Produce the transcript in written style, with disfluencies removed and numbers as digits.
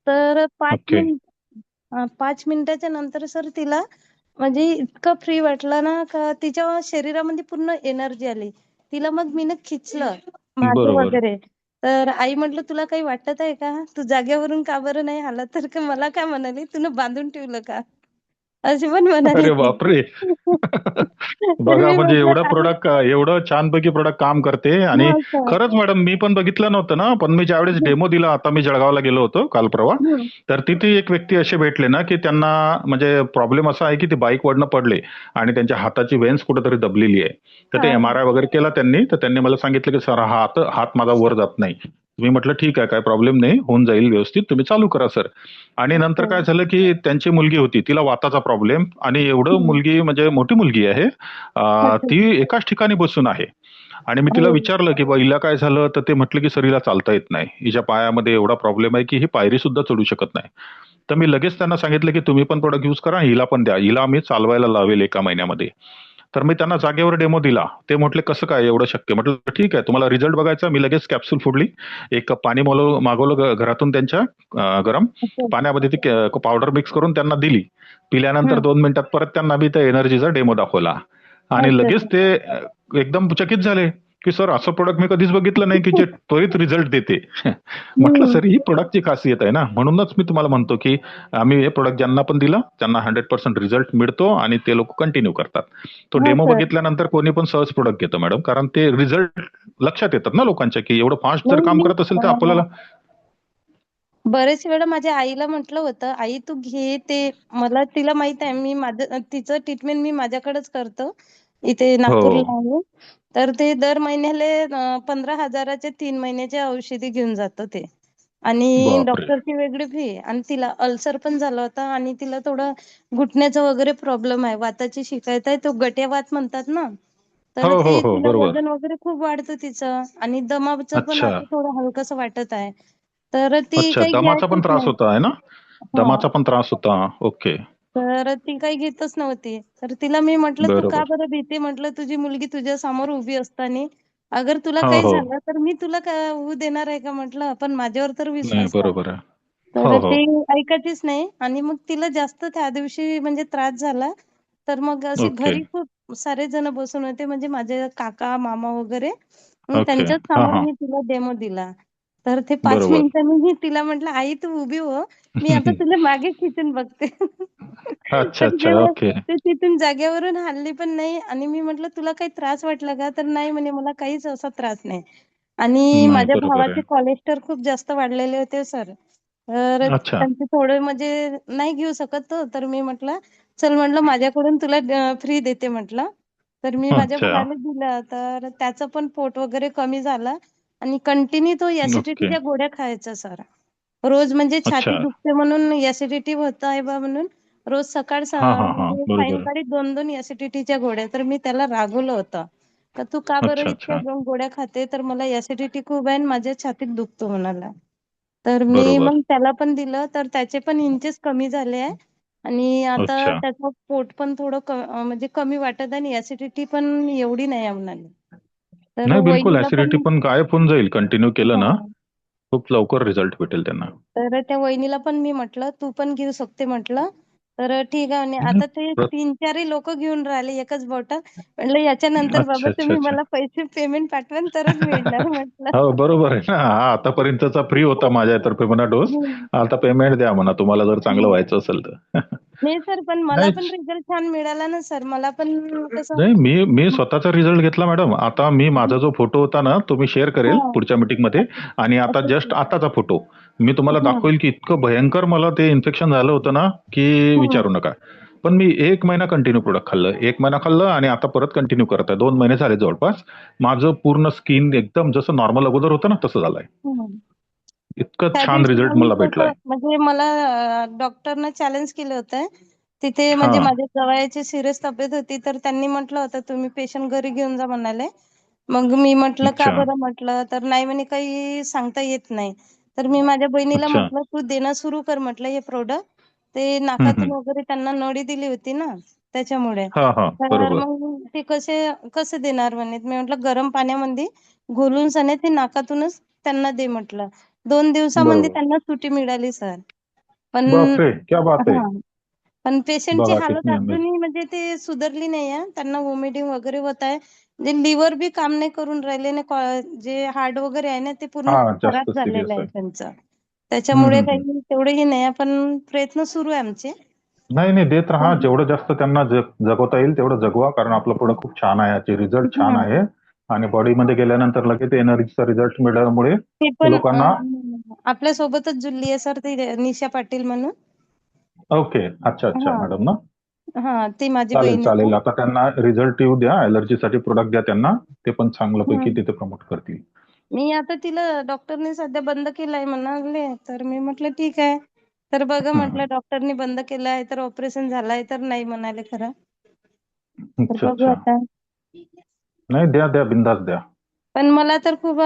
तर ओके. 5 मिनिटाच्या नंतर सर तिला म्हणजे इतकं फ्री वाटलं ना का तिच्या शरीरामध्ये पूर्ण एनर्जी आली. तिला मग मीनं खिचलं मागे बरोबर. वगैरे. तर आई म्हटलं, "तुला काही वाटत आहे का? तू जागेवरून का बरं नाही हलत?" तर मला काय म्हणाली, "तुनं बांधून ठेवलं का?" अशी पण म्हणाली अरे ती. बापरे! तर बघा मी म्हणजे म्हटलं, एवढं "आई." प्रोडक्ट एवढं छानपैकी प्रोडक्ट काम करते आणि हां, सर. खरंच मॅडम मी पण बघितलं नव्हतं ना, पण मी ज्यावेळेस डेमो दिला आता मी जळगावला गेलो होतो काल परवा, हं. तर तिथे एक व्यक्ती असे भेटले ना, की त्यांना म्हणजे प्रॉब्लेम असा आहे की ते बाईकवरनं पडले आणि त्यांच्या हाताची वेन्स कुठेतरी दबलेली आहे. तर ते हां, हां. एम-आर-आय वगैरे केला त्यांनी, तर त्यांनी मला सांगितलं की सर हा हात हात माझा वर जात नाही. मी म्हटलं ठीक आहे, काही प्रॉब्लेम नाही, होऊन जाईल व्यवस्थित, तुम्ही चालू करा सर. आणि नंतर अच्छा. काय झालं की त्यांची मुलगी होती, तिला वाताचा प्रॉब्लेम आणि एवढं हं. मुलगी म्हणजे मोठी मुलगी आहे. अच्छा. ती एकाच ठिकाणी बसून आहे. आणि मी तिला हो. विचारलं की बा हिला काय झालं तर ते म्हटलं की सर हिला चालता येत नाही. हिच्या पायामध्ये एवढा प्रॉब्लेम आहे की ही पायरी सुद्धा चढू शकत नाही. तर मी लगेच त्यांना सांगितलं की तुम्ही पण प्रोडक्ट यूज करा, हिला पण द्या. हिला आम्ही चालवायला लावेल 1 महिन्यामध्ये. तर मी त्यांना जागेवर डेमो दिला. ते म्हटले, "कसं काय एवढं शक्य?" म्हटलं, "ठीक आहे, तुम्हाला रिझल्ट बघायचा." मी लगेच कॅप्सूल फोडली. एक कप पाणी मागवलं घरातून त्यांच्या गरम. अच्छा. पाण्यामध्ये ती पावडर मिक्स करून त्यांना दिली. पिल्यानंतर हं. 2 मिनिटात परत त्यांना मी त्या एनर्जीचा डेमो दाखवला. आणि अच्छा, लगेच अच्छा. ते एकदम चकित झाले, की "सर असं प्रोडक्ट मी कधीच बघितलं नाही की जे त्वरित रिझल्ट देते." म्हटलं, हं. "सर ही प्रॉडक्टची खासियत आहे ना." म्हणूनच मी तुम्हाला म्हणतो, की आम्ही हे प्रॉडक्ट ज्यांना पण दिलं, त्यांना 100% रिझल्ट मिळतो आणि ते लोकं कंटिन्यू करतात. तो हां, डेमो सर. बघितल्यानंतर कोणी पण सहज प्रोडक्ट घेतं मॅडम. कारण ते रिझल्ट लक्षात येतात ना लोकांच्या, की एवढं फास्ट जर नाही काम मी करत असेल तर आपल्याला बरेच वेळा माझ्या आईला म्हटलं होतं, "आई तू घे ते." मला तिला माहीत आहे मी माझं तिचं ट्रीटमेंट मी माझ्याकडेच करतो. इथे नागपूरला हो. आहे. तर ते दर महिन्याला 15,000 चे 3 महिन्याच्या औषधी घेऊन जातो ते. आणि बापरे! डॉक्टरची वेगळी फी आहे. आणि तिला अल्सर पण झाला होता आणि तिला थोडं घुटण्याचा वगैरे प्रॉब्लेम आहे. वाताची शिकायत आहे. तो गट्यावात म्हणतात ना. हो, तर हो, ते हो. तिला बरोबर. वजन वगैरे खूप वाढतं तिचं आणि दमाचं पण अच्छा. आता थोडं हलकंसं वाटत आहे. तर ती अच्छा. काही दमाचा पण घ्यायचीच त्रास नाही. होता आहे ना? हां. दमाचा पण त्रास होता. ओके. तर ती काही घेतच नव्हती. तर तिला मी म्हटलं, "तू का बरोबर. बरं भीते?" म्हटलं, "तुझी मुलगी तुझ्या समोर उभी असताना अगर तुला हो, काही हो. झालं तर मी तुला का होऊ देणार आहे का?" म्हटलं. "पण माझ्यावर तर नाही विश्वास ठेव." बरोबर आहे. तर हो, हो. ती ऐकतच नाही आणि मग तिला जास्त त्या दिवशी म्हणजे त्रास झाला. तर मग असे ओके. घरी खूप सारे जण बसून होते म्हणजे माझे काका, मामा वगैरे. मग ओके. त्यांच्याच हां, समोर हां. मी तिला डेमो दिला. तर ते 5 बरोबर. मिनिटांनी मी तिला म्हटलं, "आई तू उभी हो, मी आता तुला मागे खेचून बघते." अच्छा, तर अच्छा. जेव्हा ओके. ते तिथून जागेवरून हलली पण नाही आणि मी म्हटलं, "तुला काही त्रास वाटला का?" तर नाही म्हणे, "मला काहीच असा त्रास नाही." आणि नाही माझ्या बरोबर भावाचे आहे. कोलेस्टेरॉल खूप जास्त वाढलेले होते सर. तर अच्छा. त्यांचे थोडे म्हणजे नाही घेऊ शकत तो. तर मी म्हटलं, "चल," म्हटलं, "माझ्याकडून तुला फ्री देते," म्हटलं. तर मी माझ्या अच्छा. भावाला दिलं. तर त्याचं पण पोट वगैरे कमी झालं आणि कंटिन्यू तो ओके. ॲसिडिटीच्या गोळ्या खायचा सर. रोज म्हणजे छाती अच्छा. दुखते म्हणून ॲसिडिटी होत आहे बा म्हणून रोज सकाळ हां, हां, हां. म्हणजे बरोबर. सायंकाळी 2-2 ॲसिडिटीच्या गोळ्या. तर मी त्याला रागवलं होतं, का "तू का बरं अच्छा, इतक्या अच्छा. गोळ्या खाते?" तर "मला ॲसिडिटी खूप आहे आणि माझ्या छातीत दुखतो" म्हणाला. तर मी बरोबर. मग त्याला पण दिलं. तर त्याचे पण इंचेस कमी झाले आहे आणि आता अच्छा. त्याचं पोट पण थोडं म्हणजे कमी वाटत आहे आणि ॲसिडिटी पण एवढी नाही आहे म्हणाले. तर नाही बिलकुल वहिनीला ॲसिडिटी पण पण गायब होऊन जाईल कंटिन्यू केलं ना, हां. खूप लवकर रिझल्ट भेटेल त्यांना. तर त्या वहिनीला पण मी म्हटलं, "तू पण घेऊ शकते," म्हटलं. तर ठीक आहे म्हणे. नाही आता ते परत 3-4ही लोकं घेऊन राहिले एकच बॉटल. म्हटलं, "याच्यानंतर बाबा अच्छा, अच्छा, तुम्ही अच्छा. मला पैसे पेमेंट पाठवाल तरच मिळणार," म्हटलं. हो, बरोबर आहे ना. हा आतापर्यंतचा फ्री होता माझ्यातर्फे म्हणा डोस. हं. आता पेमेंट द्या म्हणा तुम्हाला जर चांगलं हं. व्हायचं असेल तर. नाही सर, पण मला नाही पण रिझल्ट छान मिळाला ना सर. मला पण कसं नाही, मी स्वतःचा रिझल्ट घेतला मॅडम. आता मी माझा जो फोटो होता ना, तो मी शेअर करेल हां. पुढच्या मीटिंगमध्ये आणि आता अच्छा, जस्ट अच्छा. आताचा फोटो. मी तुम्हाला हां. दाखवेल की इतकं भयंकर मला ते इन्फेक्शन झालं होतं ना, की हं. विचारू नका. पण मी 1 महिना कंटिन्यू प्रॉडक्ट खाल्लं. 1 महिना खाल्लं आणि आता परत कंटिन्यू करत आहे. 2 महिने झाले जवळपास. माझं पूर्ण स्किन एकदम जसं नॉर्मल अगोदर होतं ना, तसं झालंय. हं. इतकं त्या छान दिवशी रिझल्ट मग मी मला भेटलाय. कसं म्हणजे मला डॉक्टरनं चॅलेंज केलं होतं. तिथे म्हणजे हां. माझ्या जावयाची सीरियस तब्येत होती, तर त्यांनी म्हटलं होतं, "तुम्ही पेशंट घरी घेऊन जा," म्हणाले. मग मी म्हटलं, "का अच्छा. बरं?" म्हटलं. तर नाही म्हणे, "काही सांगता येत नाही." तर मी माझ्या बहिणीला अच्छा. म्हटलं, "तू देणं सुरू कर," म्हटलं, "हे प्रॉडक्ट." ते हं, नाकातून हं. वगैरे त्यांना नळी दिली होती ना, त्याच्यामुळे. हां, हां. तर बरोबर. मग ते कसे देणार म्हणे. मी म्हटलं, "गरम पाण्यामध्ये घोलून सने ते नाकातूनच त्यांना दे," म्हटलं. 2 दिवसामध्ये बरोबर. त्यांना सुट्टी मिळाली सर. पण बापरे! क्या बात है! हां. पण पेशंटची बघा हालत किती अमेझिंग. अजूनही म्हणजे ते सुधारली नाही आहे. त्यांना व्हॉमिटिंग वगैरे होत आहे. म्हणजे लिव्हर बी काम नाही करून राहिले ना. जे हार्ट वगैरे आहे ना, ते पूर्ण हां, जास्त खराब झालेलं सीरियस आहे आहे. त्यांचं. हं, त्याच्यामुळे हं, हं. काही तेवढंही नाही आहे, पण प्रयत्न सुरू आहे आमचे. नाही, नाही देत राहा. पण जेवढं जास्त त्यांना जगवता येईल तेवढं जगवा. कारण आपलं प्रोडक्ट खूप छान आहे. याचे रिझल्ट छान हां. आहे आणि बॉडीमध्ये गेल्यानंतर लगेच एनर्जीचा रिझल्ट मिळाल्यामुळे ते पण लोकांना आपल्या सोबतच जुळली आहे सर ती निशा पाटील म्हणून. ओके. अच्छा, अच्छा हां. मॅडम ना? हां, ती माझी चालेल, बहीणच आहे. चालेल. आता त्यांना रिझल्ट येऊ द्या. ॲलर्जीसाठी प्रोडक्ट द्या त्यांना. ते पण चांगल्यापैकी हं. तिथे प्रमोट करतील. मी आता तिला डॉक्टरने सध्या बंद केलाय म्हणाले, तर मी म्हटलं ठीक आहे. तर बघा हं, हं. म्हटलं डॉक्टरनी बंद केलाय, तर ऑपरेशन झालाय, तर नाही म्हणाले खरं. तर अच्छा, बघू अच्छा. आता. नाही द्या, द्या. बिनधास्त द्या. पण मला तर खूप